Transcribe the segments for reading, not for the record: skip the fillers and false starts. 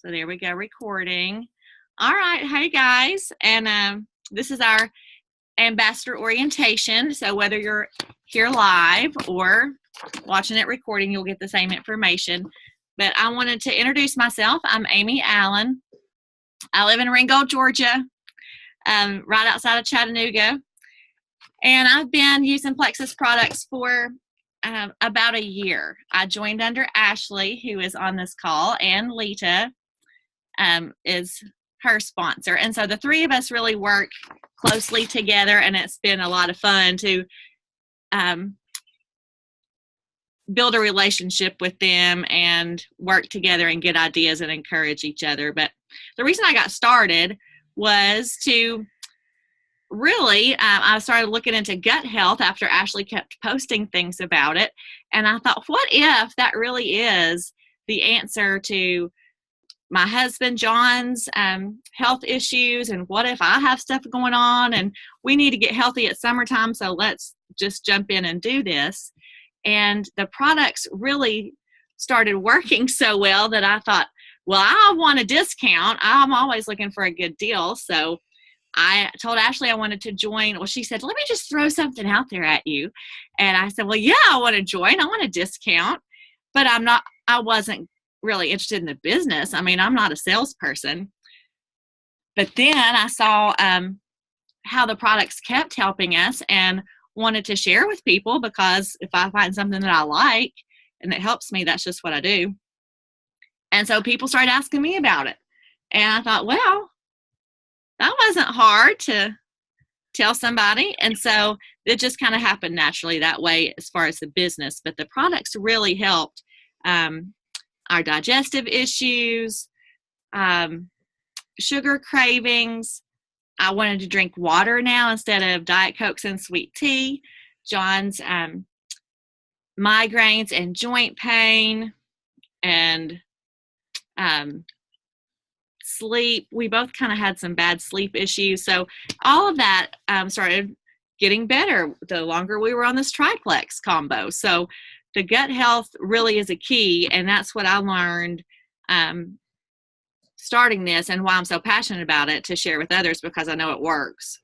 So there we go, recording. All right, hey guys, and this is our ambassador orientation. So whether you're here live or watching it recording, you'll get the same information. But I wanted to introduce myself. I'm Amy Allen. I live in Ringgold, Georgia, right outside of Chattanooga. And I've been using Plexus products for about a year. I joined under Ashley, who is on this call, and Lita is her sponsor. And so the three of us really work closely together, and it's been a lot of fun to build a relationship with them and work together and get ideas and encourage each other. But the reason I got started was to really, I started looking into gut health after Ashley kept posting things about it. And I thought, what if that really is the answer to my husband John's health issues? And what if I have stuff going on and we need to get healthy at summertime? So let's just jump in and do this. And the products really started working so well that I thought, well, I want a discount. I'm always looking for a good deal. So I told Ashley I wanted to join. Well, she said, let me just throw something out there at you. And I said, well, yeah, I want to join. I want a discount. But I wasn't really interested in the business. I mean, I'm not a salesperson. But then I saw how the products kept helping us and wanted to share with people, because if I find something that I like and it helps me, that's just what I do. And so people started asking me about it. And I thought, well, that wasn't hard to tell somebody. And so it just kind of happened naturally that way as far as the business. But the products really helped our digestive issues, sugar cravings. I wanted to drink water now instead of Diet Cokes and sweet tea. John's migraines and joint pain and sleep. We both kind of had some bad sleep issues. So all of that started getting better the longer we were on this triplex combo. So the gut health really is a key, and that's what I learned starting this and why I'm so passionate about it to share with others, because I know it works.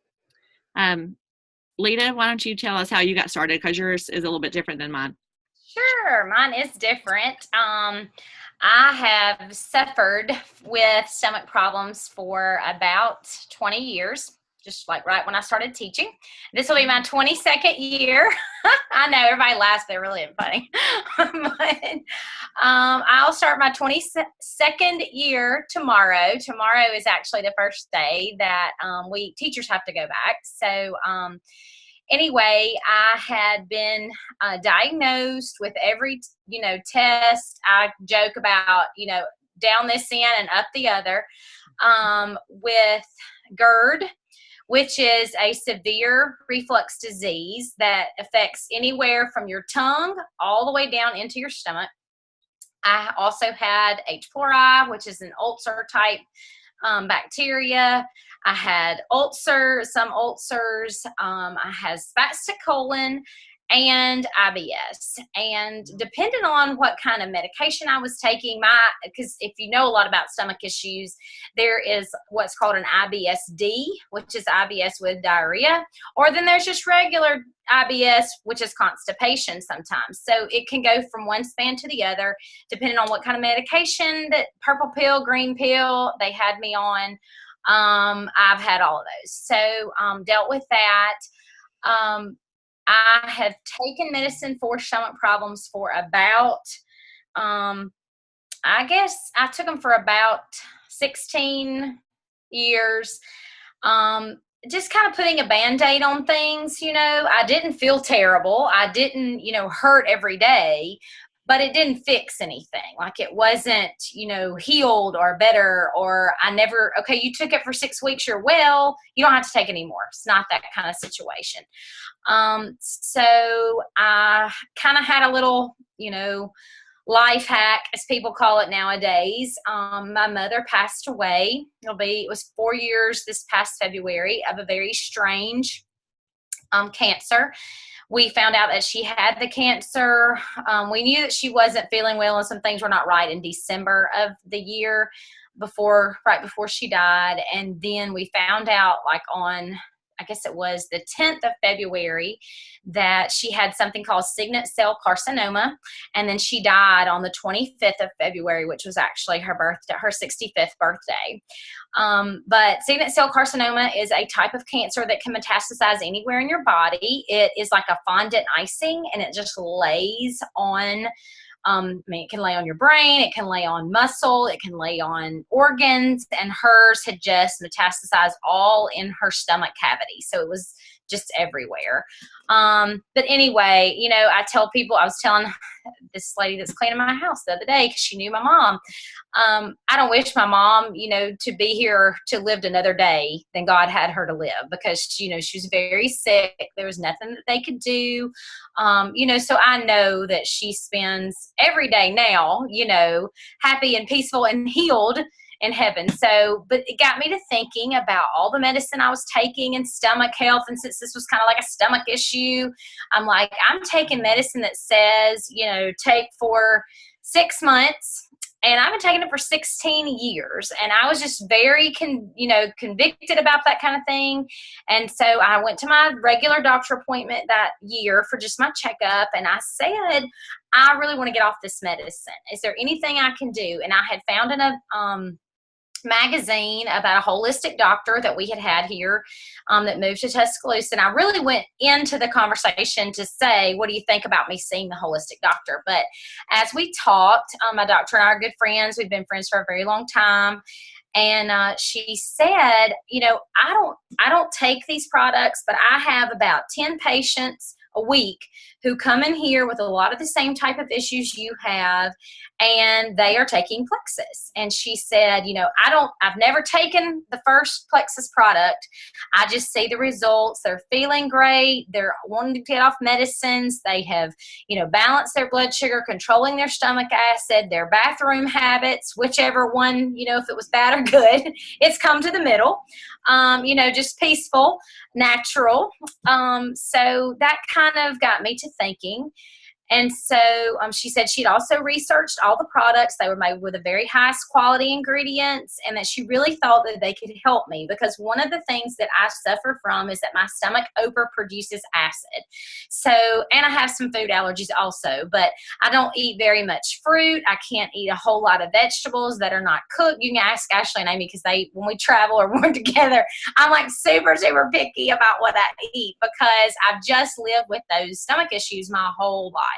Lita, why don't you tell us how you got started, because yours is a little bit different than mine. Sure, mine is different. I have suffered with stomach problems for about 20 years, just like right when I started teaching. This will be my 22nd year. I know everybody laughs, they're really funny. But I'll start my 22nd year tomorrow. Tomorrow is actually the first day that we teachers have to go back. So anyway, I had been diagnosed with every, test. I joke about, down this end and up the other, with GERD, which is a severe reflux disease that affects anywhere from your tongue all the way down into your stomach. I also had H. pylori, which is an ulcer type bacteria. I had some ulcers. I had spastic colon and IBS. And depending on what kind of medication I was taking, because if you know a lot about stomach issues, there is what's called an IBS-D, which is IBS with diarrhea, or then there's just regular IBS, which is constipation sometimes. So it can go from one span to the other, depending on what kind of medication, that purple pill, green pill, they had me on. I've had all of those. So dealt with that. I have taken medicine for stomach problems for about, I guess I took them for about 16 years. Just kind of putting a Band-Aid on things, I didn't feel terrible. I didn't, hurt every day, but it didn't fix anything. Like it wasn't, healed or better, or okay, you took it for 6 weeks, you're well, you don't have to take any more. It's not that kind of situation. So I kind of had a little, life hack, as people call it nowadays. My mother passed away. It was 4 years this past February of a very strange cancer, we found out that she had the cancer. We knew that she wasn't feeling well and some things were not right in December of the year right before she died. And then we found out like on, I guess it was the 10th of February, that she had something called signet cell carcinoma. And then she died on the 25th of February, which was actually her birthday, her 65th birthday. But signet cell carcinoma is a type of cancer that can metastasize anywhere in your body. It is like a fondant icing, and it just lays on, it can lay on your brain, it can lay on muscle, it can lay on organs, and hers had just metastasized all in her stomach cavity. So it was just everywhere. But anyway, I tell people, I was telling this lady that's cleaning my house the other day, because she knew my mom. I don't wish my mom, to be here to live another day than God had her to live, because, she was very sick. There was nothing that they could do. So I know that she spends every day now, happy and peaceful and healed in heaven. So, but it got me to thinking about all the medicine I was taking and stomach health. And since this was kind of like a stomach issue, I'm like, I'm taking medicine that says, take for 6 months. And I've been taking it for 16 years. And I was just very, convicted about that kind of thing. And so I went to my regular doctor appointment that year for just my checkup. And I said, I really want to get off this medicine. Is there anything I can do? And I had found in a magazine about a holistic doctor that we had here that moved to Tuscaloosa. And I really went into the conversation to say, what do you think about me seeing the holistic doctor? But as we talked, my doctor and I are good friends. We've been friends for a very long time. And she said, I don't take these products, but I have about 10 patients a week who come in here with a lot of the same type of issues you have, and they are taking Plexus. And she said, I've never taken the first Plexus product. I just see the results. They're feeling great. They're wanting to get off medicines. They have, balanced their blood sugar, controlling their stomach acid, their bathroom habits, whichever one, if it was bad or good, it's come to the middle. Just peaceful, natural. So that kind of got me to thinking. And so she said she'd also researched all the products. They were made with the very highest quality ingredients, and that she really thought that they could help me, because one of the things that I suffer from is that my stomach overproduces acid. So, and I have some food allergies also, but I don't eat very much fruit. I can't eat a whole lot of vegetables that are not cooked. You can ask Ashley and Amy, because when we travel or we're together, I'm like super, super picky about what I eat, because I've just lived with those stomach issues my whole life.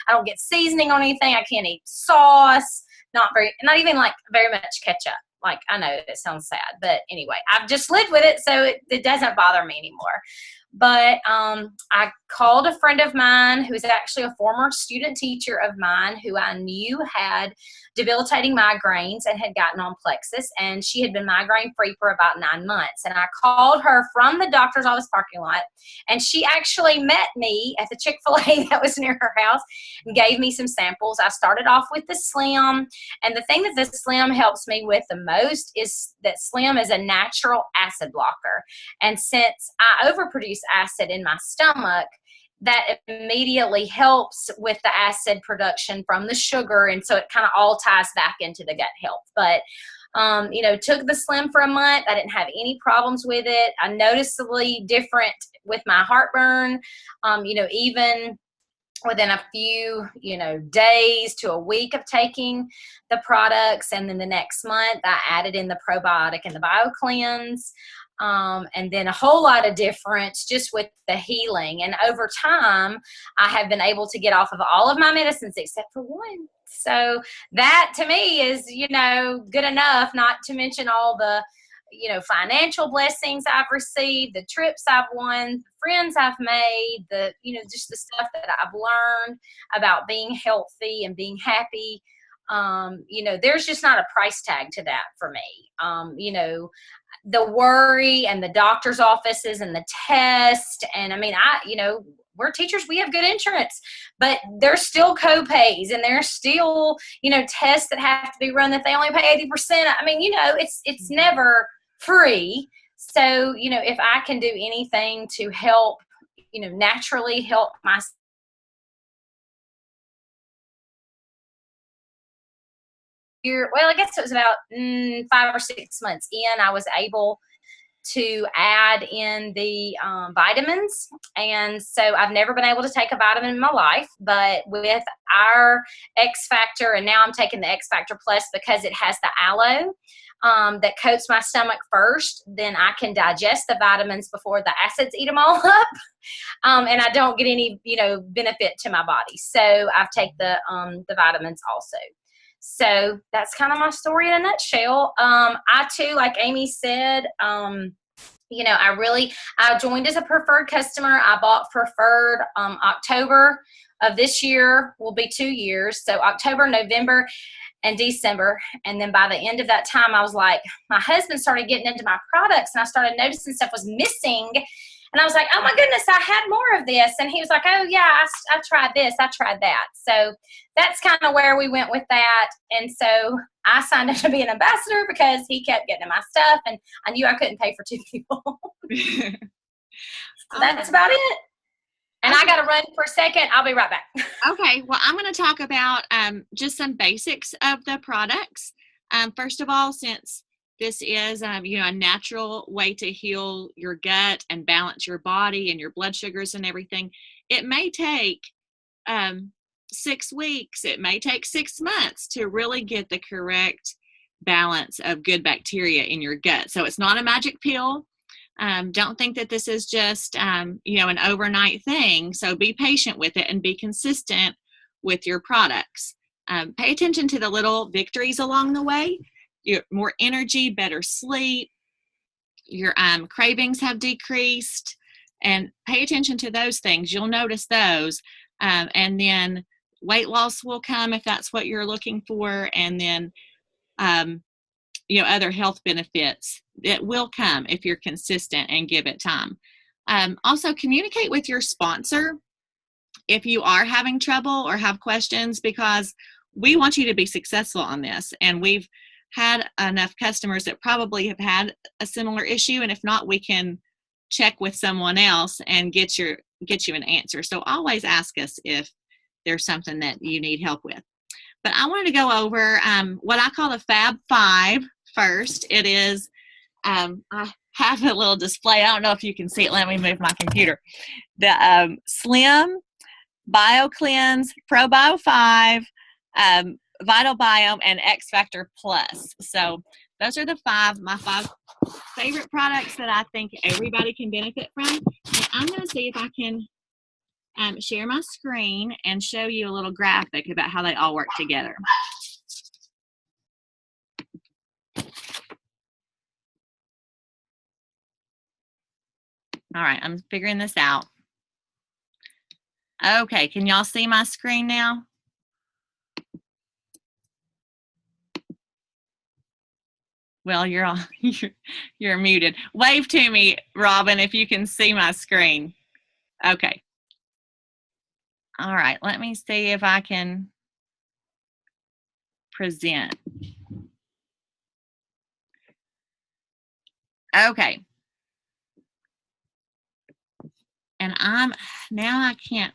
I don't get seasoning on anything. I can't eat sauce. Not even like very much ketchup. Like, I know it sounds sad, but anyway, I've just lived with it, so it doesn't bother me anymore. But I called a friend of mine who is actually a former student teacher of mine, who I knew had debilitating migraines and had gotten on Plexus, and she had been migraine free for about 9 months. And I called her from the doctor's office parking lot, and she actually met me at the Chick-fil-A that was near her house and gave me some samples. I started off with the Slim, and the thing that the Slim helps me with the most is that Slim is a natural acid blocker. And since I overproduce acid in my stomach, that immediately helps with the acid production from the sugar. And so it kind of all ties back into the gut health. But, took the Slim for a month. I didn't have any problems with it. I noticeably different with my heartburn, even within a few, days to a week of taking the products. And then the next month I added in the probiotic and the BioCleanse. And then a whole lot of difference just with the healing. And over time, I have been able to get off of all of my medicines except for one. So that to me is, good enough, not to mention all the, financial blessings I've received, the trips I've won, friends I've made, just the stuff that I've learned about being healthy and being happy. There's just not a price tag to that for me. The worry and the doctor's offices and the test. And we're teachers, we have good insurance, but there's still co-pays, and there's still, tests that have to be run that they only pay 80%. It's never free. So, if I can do anything to help, naturally help my. Well, I guess it was about 5 or 6 months in, I was able to add in the vitamins. And so I've never been able to take a vitamin in my life, but with our X Factor, and now I'm taking the X Factor Plus because it has the aloe that coats my stomach first, then I can digest the vitamins before the acids eat them all up. And I don't get any, benefit to my body. So I've taken the vitamins also. So that's kind of my story in a nutshell. I too, like Amy said, I joined as a preferred customer. I bought preferred October of this year will be 2 years. So October, November, and December. And then by the end of that time, I was like, my husband started getting into my products and I started noticing stuff was missing. And I was like, oh my goodness, I had more of this. And he was like, oh yeah, I tried this, I tried that. So that's kind of where we went with that. And so I signed up to be an ambassador because he kept getting my stuff and I knew I couldn't pay for 2 people. So that's about it. And I got to run for a second. I'll be right back. Okay. Well, I'm going to talk about just some basics of the products. First of all, since this is, a natural way to heal your gut and balance your body and your blood sugars and everything, it may take 6 weeks. It may take 6 months to really get the correct balance of good bacteria in your gut. So it's not a magic pill. Don't think that this is just, an overnight thing. So be patient with it and be consistent with your products. Pay attention to the little victories along the way. More energy, better sleep, your cravings have decreased, and pay attention to those things. You'll notice those. And then weight loss will come if that's what you're looking for. And then, other health benefits that will come if you're consistent and give it time. Also, communicate with your sponsor if you are having trouble or have questions, because we want you to be successful on this. And we've had enough customers that probably have had a similar issue. And if not, we can check with someone else and get you an answer. So always ask us if there's something that you need help with. But I wanted to go over what I call the Fab Five first. It is, I have a little display. I don't know if you can see it. Let me move my computer. The Slim, BioCleanse, ProBio 5, Vital Biome, and X Factor Plus. So those are my 5 favorite products that I think everybody can benefit from. And I'm going to see if I can share my screen and show you a little graphic about how they all work together. All right, I'm figuring this out. Okay, can y'all see my screen now? Well, you're muted. Wave to me, Robin, if you can see my screen. Okay. All right, let me see if I can present. Okay. And I can't.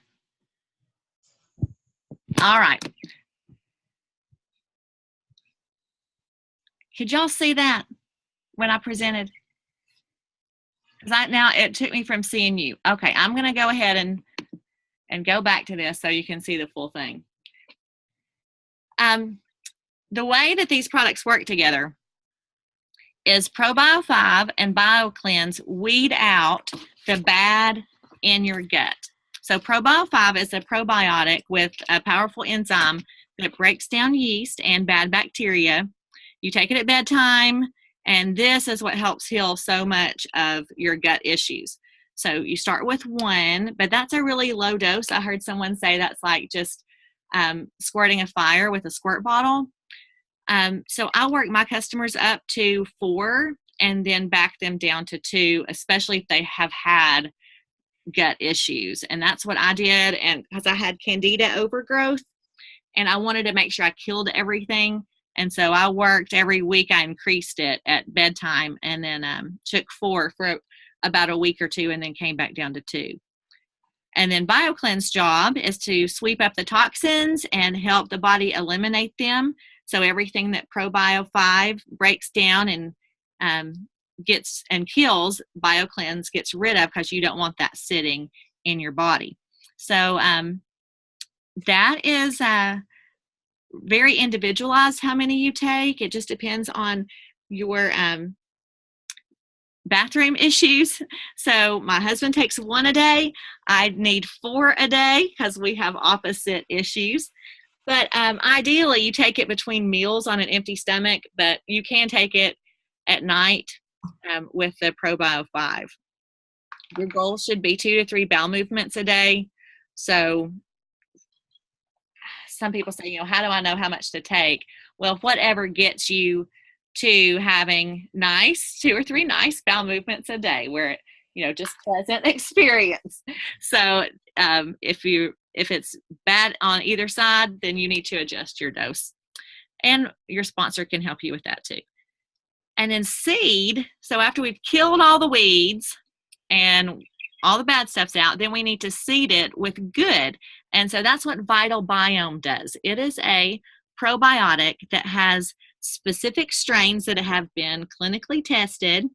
All right. Could y'all see that when I presented? Because now it took me from seeing you. Okay, I'm going to go ahead and go back to this so you can see the full thing. The way that these products work together is ProBio 5 and BioCleanse weed out the bad in your gut. So ProBio 5 is a probiotic with a powerful enzyme that breaks down yeast and bad bacteria. You take it at bedtime, and this is what helps heal so much of your gut issues. So you start with 1, but that's a really low dose. I heard someone say that's like just squirting a fire with a squirt bottle. So I work my customers up to 4 and then back them down to 2, especially if they have had gut issues. And that's what I did. And because I had candida overgrowth and I wanted to make sure I killed everything. And so I worked every week. I increased it at bedtime and then took 4 for about a week or 2 and then came back down to 2. And then BioClean's job is to sweep up the toxins and help the body eliminate them. So everything that ProBio 5 breaks down and gets and kills, BioCleanse gets rid of, because you don't want that sitting in your body. So that is very individualized how many you take. It just depends on your bathroom issues. So my husband takes 1 a day. I need 4 a day because we have opposite issues. But ideally, you take it between meals on an empty stomach, but you can take it at night with the ProBio 5. Your goal should be 2 to 3 bowel movements a day. So some people say, how do I know how much to take? Well, whatever gets you to having 2 or 3 nice bowel movements a day, where just pleasant experience. So if it's bad on either side, then you need to adjust your dose, and your sponsor can help you with that too. And then seed. So after we've killed all the weeds and all the bad stuff's out, then we need to seed it with good. And so that's what Vital Biome does. It is a probiotic that has specific strains that have been clinically tested,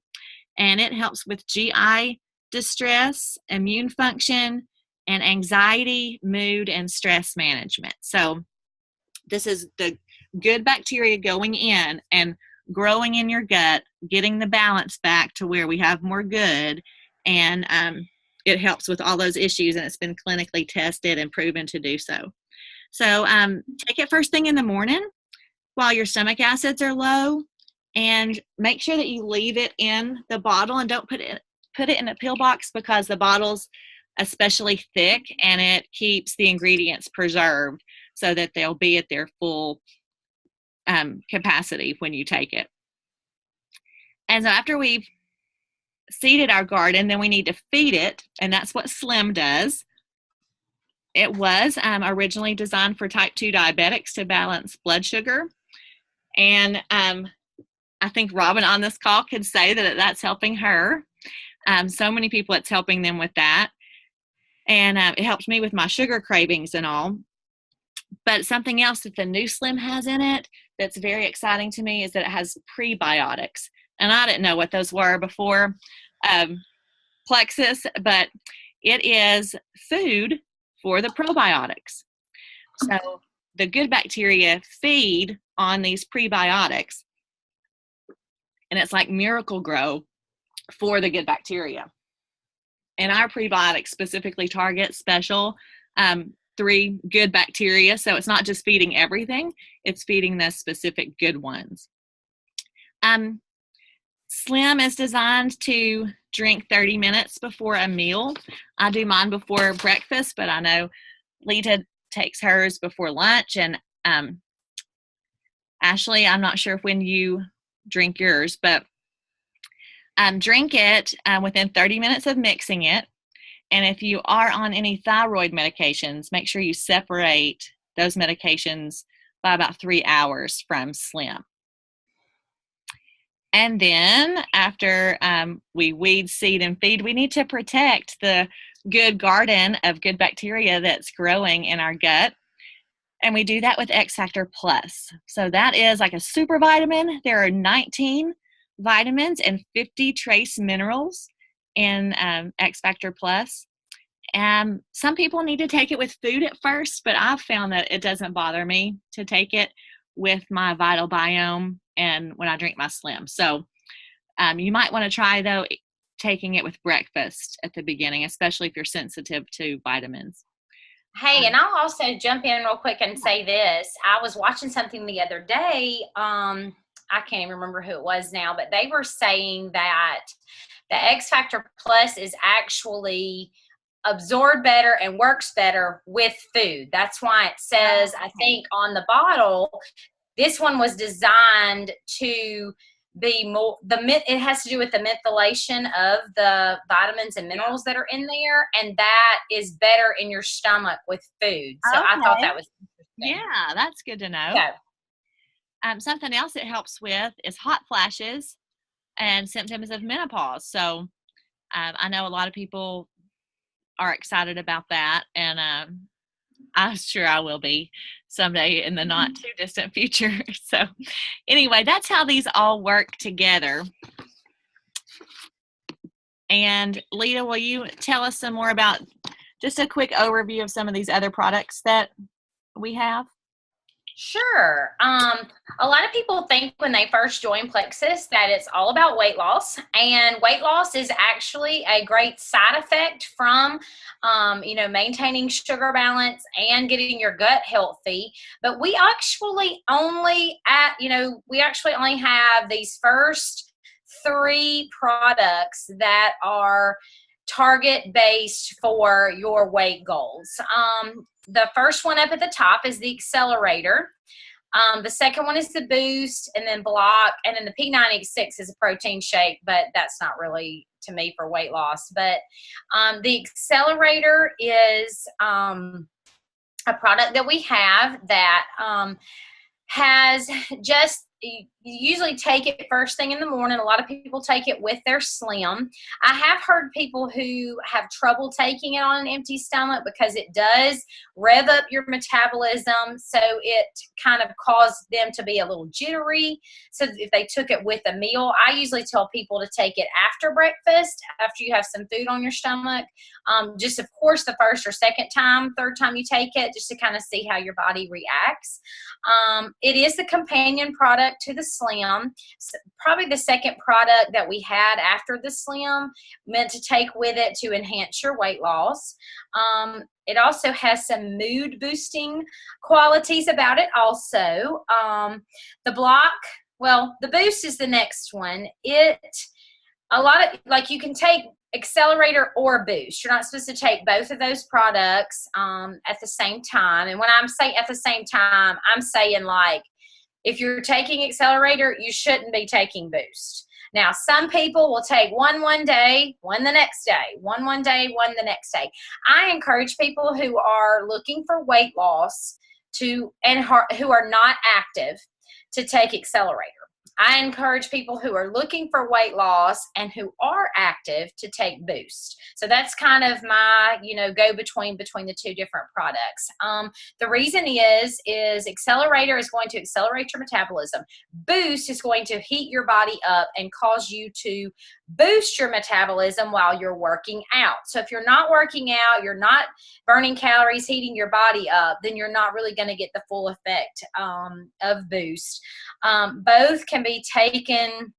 and it helps with GI distress, immune function, and anxiety, mood, and stress management. So this is the good bacteria going in and growing in your gut, getting the balance back to where we have more good, and it helps with all those issues, and it's been clinically tested and proven to do so. So take it first thing in the morning while your stomach acids are low, and make sure that you leave it in the bottle and don't put it in a pill box, because the bottle's especially thick and it keeps the ingredients preserved so that they'll be at their full capacity when you take it. And so after we've seeded our garden, then we need to feed it, and that's what Slim does. It was originally designed for type 2 diabetics to balance blood sugar. And I think Robin on this call could say that that's helping her. So many people, it's helping them with that. And it helps me with my sugar cravings and all. But something else that the new Slim has in it that's very exciting to me is that it has prebiotics. And I didn't know what those were before Plexus, but it is food for the probiotics. So the good bacteria feed on these prebiotics, and it's like Miracle-Gro for the good bacteria. And our prebiotics specifically target special 3 good bacteria. So it's not just feeding everything, it's feeding the specific good ones. Slim is designed to drink 30 minutes before a meal. I do mine before breakfast, but I know Lita takes hers before lunch. And Ashley, I'm not sure when you drink yours, but drink it within 30 minutes of mixing it. And if you are on any thyroid medications, make sure you separate those medications by about 3 hours from Slim. And then after we weed, seed, and feed, we need to protect the good garden of good bacteria that's growing in our gut. And we do that with X Factor Plus. So that is like a super vitamin. There are 19 vitamins and 50 trace minerals in X Factor Plus. Some people need to take it with food at first, but I've found that it doesn't bother me to take it with my Vital Biome and when I drink my Slim. So you might want to try, though, taking it with breakfast at the beginning, especially if you're sensitive to vitamins. Hey, and I'll also jump in real quick and say this. I was watching something the other day. I can't even remember who it was now, but they were saying that the X Factor Plus is actually absorbed better and works better with food. That's why it says, I think on the bottle, this one was designed to be more, it has to do with the methylation of the vitamins and minerals that are in there, and that is better in your stomach with food. So I thought that was interesting. Yeah, that's good to know. Something else it helps with is hot flashes and symptoms of menopause. So I know a lot of people are excited about that, and I'm sure I will be someday in the not too distant future. So anyway, that's how these all work together. And Lita, will you tell us some more about just a quick overview of some of these other products that we have? Sure. A lot of people think when they first join Plexus that it's all about weight loss, and weight loss is actually a great side effect from, maintaining sugar balance and getting your gut healthy. But we actually only have these first 3 products that are target based for your weight goals. The first one up at the top is the Accelerator. The second one is the Boost, and then Block, and then the P90X is a protein shake, but that's not really to me for weight loss. But the Accelerator is a product that we have that has just, you usually take it first thing in the morning. A lot of people take it with their Slim. I have heard people who have trouble taking it on an empty stomach because it does rev up your metabolism, so it kind of caused them to be a little jittery. So if they took it with a meal, I usually tell people to take it after breakfast, after you have some food on your stomach. Just, of course, the first or second time, third time you take it, just to kind of see how your body reacts. It is the companion product to the Slim. So probably the second product that we had after the Slim, meant to take with it to enhance your weight loss. It also has some mood boosting qualities about it also. The Block, the Boost is the next one. You can take Accelerator or Boost. You're not supposed to take both of those products at the same time. And when I'm saying at the same time, I'm saying like, if you're taking Accelerator, you shouldn't be taking Boost. Now, some people will take one day, one the next day, one day, one the next day. I encourage people who are looking for weight loss who are not active to take Accelerator. I encourage people who are looking for weight loss and who are active to take Boost. So that's kind of my, go between the 2 different products. The reason is Accelerator is going to accelerate your metabolism. Boost is going to heat your body up and cause you to boost your metabolism while you're working out. So if you're not working out, you're not burning calories, heating your body up, then you're not really going to get the full effect of Boost. Both can be taken,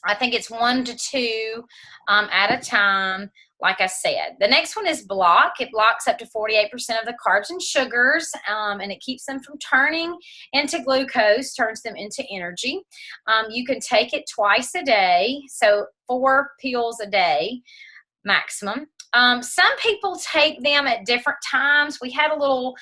I think it's 1 to 2 at a time. Like I said, the next one is Block. It blocks up to 48% of the carbs and sugars, and it keeps them from turning into glucose, turns them into energy. You can take it twice a day, so 4 pills a day maximum. Some people take them at different times. We had a little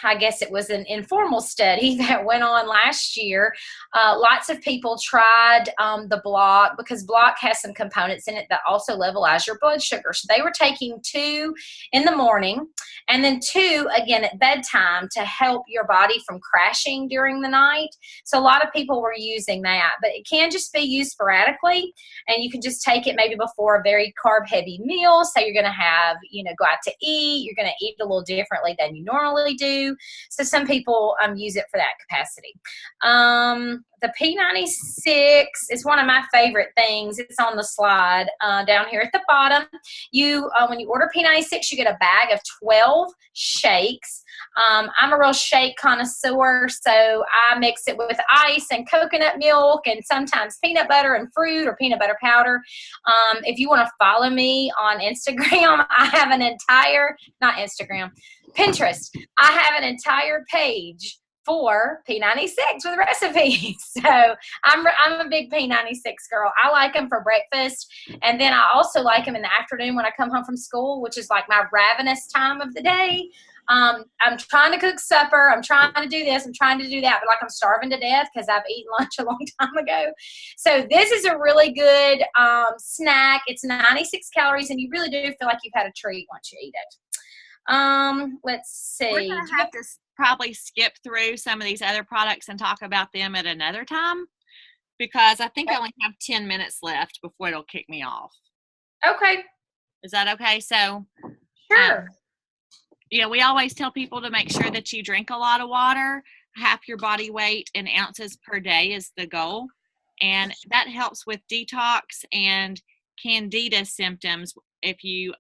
I guess it was an informal study that went on last year. Lots of people tried the Block because Block has some components in it that also levelize your blood sugar. So they were taking 2 in the morning and then 2 again at bedtime to help your body from crashing during the night. So a lot of people were using that, but it can just be used sporadically, and you can just take it maybe before a very carb heavy meal. So you're going to have, go out to eat. You're going to eat a little differently than you normally do. So some people use it for that capacity. The P90X is one of my favorite things. It's on the slide down here at the bottom. When you order P90X, you get a bag of 12 shakes. I'm a real shake connoisseur, so I mix it with ice and coconut milk and sometimes peanut butter and fruit or peanut butter powder. If you want to follow me on Instagram, I have Pinterest. I have an entire page for P90X with recipes. So I'm a big P90X girl. I like them for breakfast, and then I also like them in the afternoon when I come home from school, which is like my ravenous time of the day. I'm trying to cook supper. I'm trying to do this. I'm trying to do that, but like I'm starving to death because I've eaten lunch a long time ago. So this is a really good snack. It's 96 calories, and you really do feel like you've had a treat once you eat it. Let's see. We're going to have to probably skip through some of these other products and talk about them at another time, because I think I only have 10 minutes left before it'll kick me off. Okay. Is that okay? So, Sure. we always tell people to make sure that you drink a lot of water. Half your body weight in ounces per day is the goal. And that helps with detox and candida symptoms. If you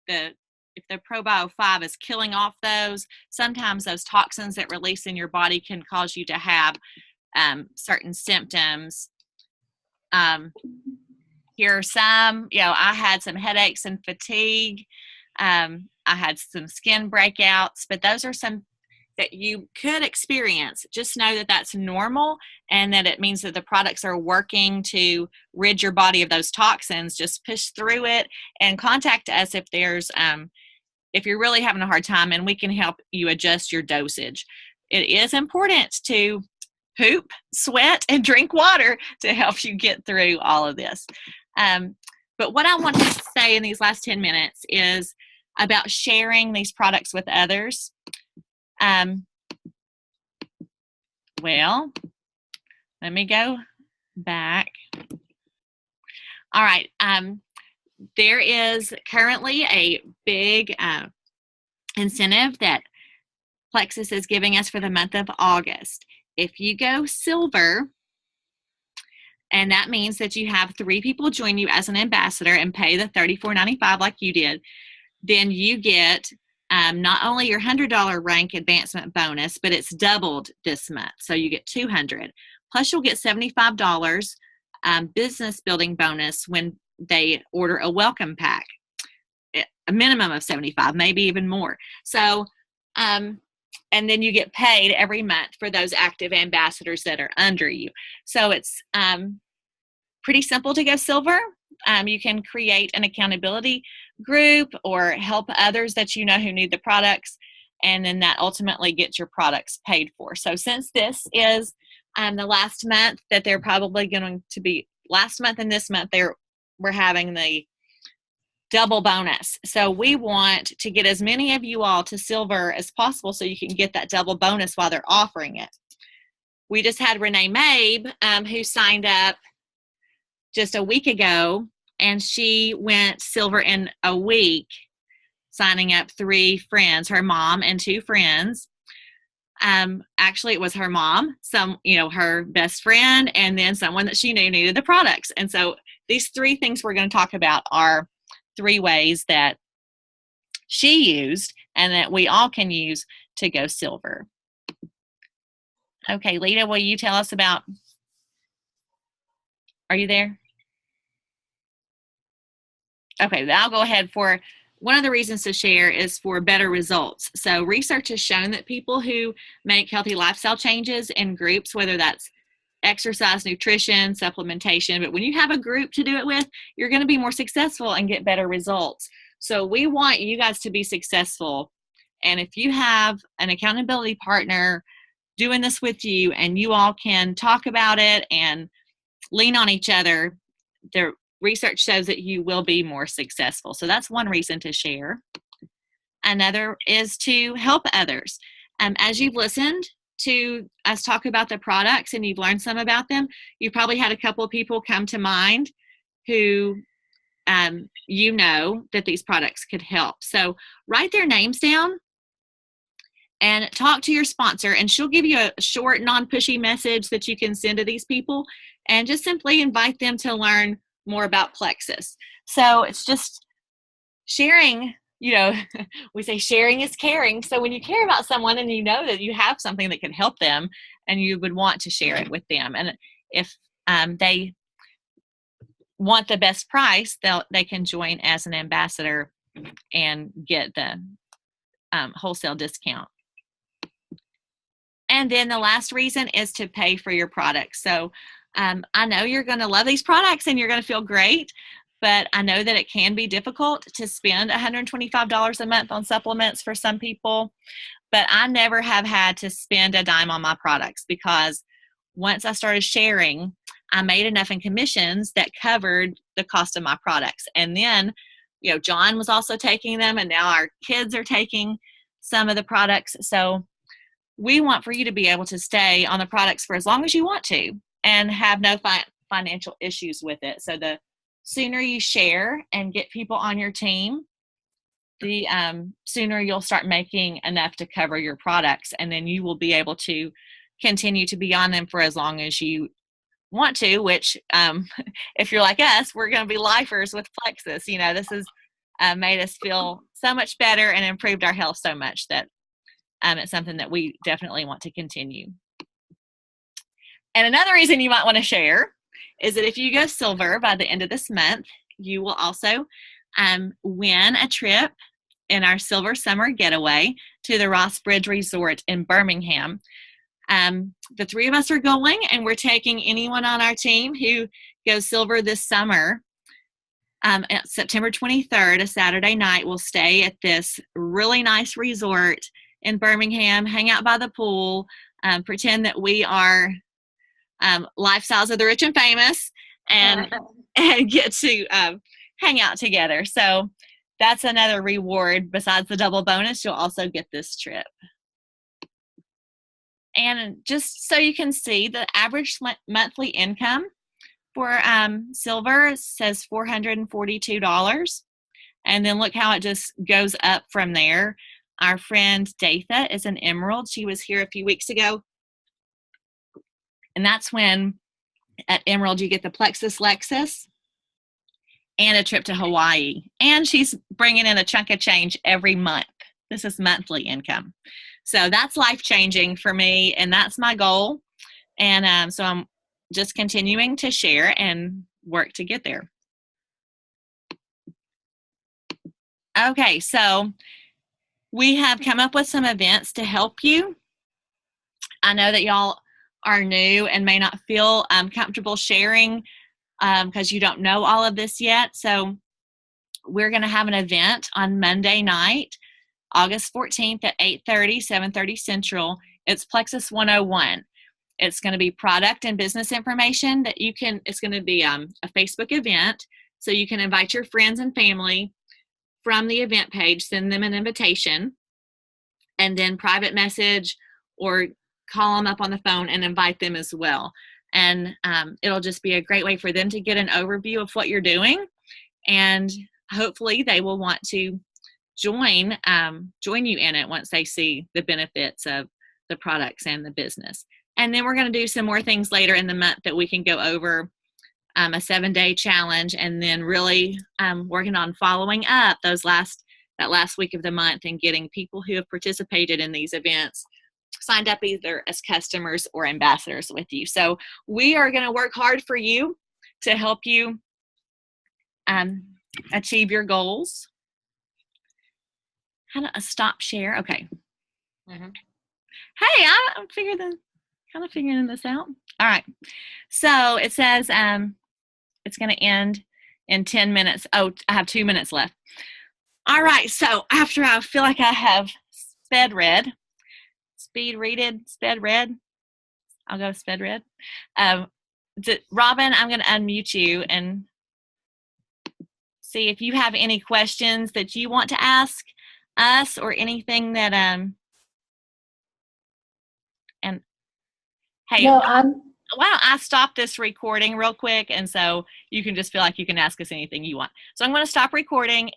if the Probio 5 is killing off those, sometimes those toxins that release in your body can cause you to have certain symptoms. Here are some. I had some headaches and fatigue. I had some skin breakouts, but those are some that you could experience. Just know that that's normal and that it means that the products are working to rid your body of those toxins. Just push through it and contact us if you're really having a hard time, and we can help you adjust your dosage. It is important to poop, sweat, and drink water to help you get through all of this. But what I want to say in these last 10 minutes is about sharing these products with others. Well, let me go back. All right. There is currently a big incentive that Plexus is giving us for the month of August. If you go silver, and that means that you have 3 people join you as an ambassador and pay the $34.95 like you did, then you get not only your $100 rank advancement bonus, but it's doubled this month. So you get $200. Plus you'll get $75 business building bonus when they order a welcome pack, a minimum of 75, maybe even more. So, and then you get paid every month for those active ambassadors that are under you. So it's pretty simple to go silver. You can create an accountability group or help others that you know who need the products, and then that ultimately gets your products paid for. So since this is the last month that they're probably going to be, last month and this month, we're having the double bonus. So we want to get as many of you all to silver as possible so you can get that double bonus while they're offering it. We just had Renee Mabe who signed up just a week ago, and she went silver in a week, signing up 3 friends, her mom and 2 friends. Actually, it was her mom, her best friend, and then someone that she knew needed the products. And so these 3 things we're going to talk about are 3 ways that she used and that we all can use to go silver. Okay, Lita, will you tell us about, are you there? Okay, I'll go ahead. For one of the reasons to share is for better results. So research has shown that people who make healthy lifestyle changes in groups, whether that's exercise, nutrition, supplementation, but when you have a group to do it with, you're going to be more successful and get better results. So we want you guys to be successful. And if you have an accountability partner doing this with you and you all can talk about it and lean on each other, the research shows that you will be more successful. So that's one reason to share. Another is to help others. As you've listened to us talk about the products and you've learned some about them, you've probably had a couple of people come to mind who you know that these products could help. So write their names down and talk to your sponsor, and she'll give you a short, non-pushy message that you can send to these people, and just simply invite them to learn more about Plexus. So it's just sharing, we say sharing is caring. So when you care about someone and you know that you have something that can help them and you would want to share it with them, and if they want the best price, they can join as an ambassador and get the wholesale discount. And then the last reason is to pay for your products. So I know you're going to love these products and you're going to feel great, but I know that it can be difficult to spend $125 a month on supplements for some people. But I never have had to spend a dime on my products, because once I started sharing, I made enough in commissions that covered the cost of my products. And then, John was also taking them, and now our kids are taking some of the products. So we want for you to be able to stay on the products for as long as you want to and have no financial issues with it. So the sooner you share and get people on your team, the sooner you'll start making enough to cover your products, and then you will be able to continue to be on them for as long as you want to, which if you're like us, we're going to be lifers with Plexus. You know, this has made us feel so much better and improved our health so much that it's something that we definitely want to continue. And another reason you might want to share is that if you go silver by the end of this month, you will also win a trip in our Silver Summer Getaway to the Ross Bridge Resort in Birmingham. The three of us are going, and we're taking anyone on our team who goes silver this summer. At September 23rd, a Saturday night, we'll stay at this really nice resort in Birmingham, hang out by the pool, pretend that we are lifestyles of the rich and famous, and get to hang out together. So that's another reward. Besides the double bonus, you'll also get this trip. And just so you can see, the average monthly income for silver says $442. And then look how it just goes up from there. Our friend Datha is an emerald. She was here a few weeks ago. And that's when at Emerald you get the Plexus Lexus and a trip to Hawaii. And she's bringing in a chunk of change every month. This is monthly income. So that's life-changing for me, and that's my goal. And so I'm just continuing to share and work to get there. Okay, so we have come up with some events to help you. I know that y'all are new and may not feel comfortable sharing because you don't know all of this yet. So we're going to have an event on Monday night, August 14th at 8:30, 7:30 Central. It's Plexus 101. It's going to be product and business information that you can, it's going to be a Facebook event. So you can invite your friends and family from the event page, send them an invitation, and then private message or call them up on the phone and invite them as well. And it'll just be a great way for them to get an overview of what you're doing. And hopefully they will want to join you in it once they see the benefits of the products and the business. And then we're going to do some more things later in the month that we can go over, a 7-day challenge, and then really working on following up that last week of the month and getting people who have participated in these events signed up either as customers or ambassadors with you. So we are going to work hard for you to help you achieve your goals. How to stop share? Okay. Mm-hmm. Hey, I'm kind of figuring this out. All right. So it says it's going to end in 10 minutes. Oh, I have 2 minutes left. All right. So after I feel like I have sped read, I'll go sped read. Robin, I'm going to unmute you and see if you have any questions that you want to ask us or anything that and hey, no, why don't I stop this recording real quick, and so you can just feel like you can ask us anything you want. So I'm going to stop recording.